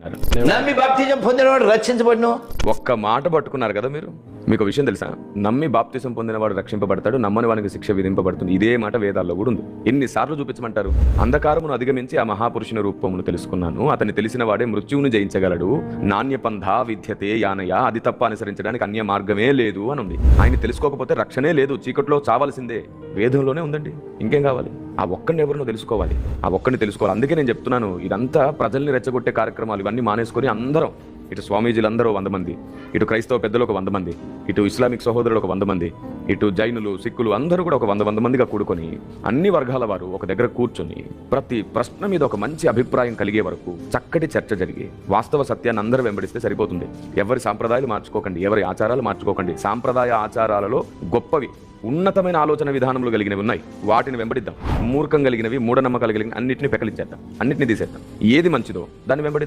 అంటారు. నమ్మి బాప్తిజం పొందినవాడు రక్షించబడును. ఒక్క మాట పట్టుకున్నారు కదా మీరు. మీకు విషయం తెలుసా? నమ్మి బాప్తిసం పొందినవాడు రక్షింపబడతాడు, నమ్మని వానికి శిక్ష విధింపబడుతుంది. ఇదే మాట వేదాల్లో కూడా ఉంది. ఎన్నిసార్లు చూపించమంటారు? అంధకారమును అధిగమించి ఆ మహాపురుషుని రూపమును తెలుసుకున్నాను, అతన్ని తెలిసిన వాడే మృత్యువును జయించగలడు, నాణ్యపంథ విద్యతే యానయ, అది తప్ప అనుసరించడానికి అన్య మార్గమే లేదు అని ఉంది. ఆయన తెలుసుకోకపోతే రక్షణే లేదు, చీకట్లో చావాల్సిందే. వేదంలోనే ఉందండి, ఇంకేం కావాలి? ఆ ఒక్కడిని ఎవరినో తెలుసుకోవాలి, ఆ ఒక్కడిని తెలుసుకోవాలి. అందుకే నేను చెప్తున్నాను, ఇదంతా ప్రజల్ని రెచ్చగొట్టే కార్యక్రమాలు ఇవన్నీ మానేసుకొని అందరం, ఇటు స్వామీజీలందరూ 100 మంది, ఇటు క్రైస్తవ పెద్దలు ఒక 100 మంది, ఇటు ఇస్లామిక్ సహోదరులు ఒక 100 మంది, ఇటు జైనులు సిక్కులు అందరూ కూడా ఒక 100 మందిగా కూడుకొని అన్ని వర్గాల వారు ఒక దగ్గర కూర్చొని ప్రతి ప్రశ్న మీద ఒక మంచి అభిప్రాయం కలిగే వరకు చక్కటి చర్చ జరిగి వాస్తవ సత్యాన్ని అందరూ వెంబడిస్తే సరిపోతుంది. ఎవరి సాంప్రదాయాలు మార్చుకోకండి, ఎవరి ఆచారాలు మార్చుకోకండి. సాంప్రదాయ ఆచారాలలో గొప్పవి, ఉన్నతమైన ఆలోచన విధానములు కలిగినవి ఉన్నాయి, వాటిని వెంబడిద్దాం. మూర్ఖం కలిగినవి, మూఢనమ్మకాలు కలిగినవి అన్నింటినీ పెకలిచ్చేద్దాం, అన్నింటినీ తీసేద్దాం. ఏది మంచిదో దాన్ని వెంబడిద్దాం.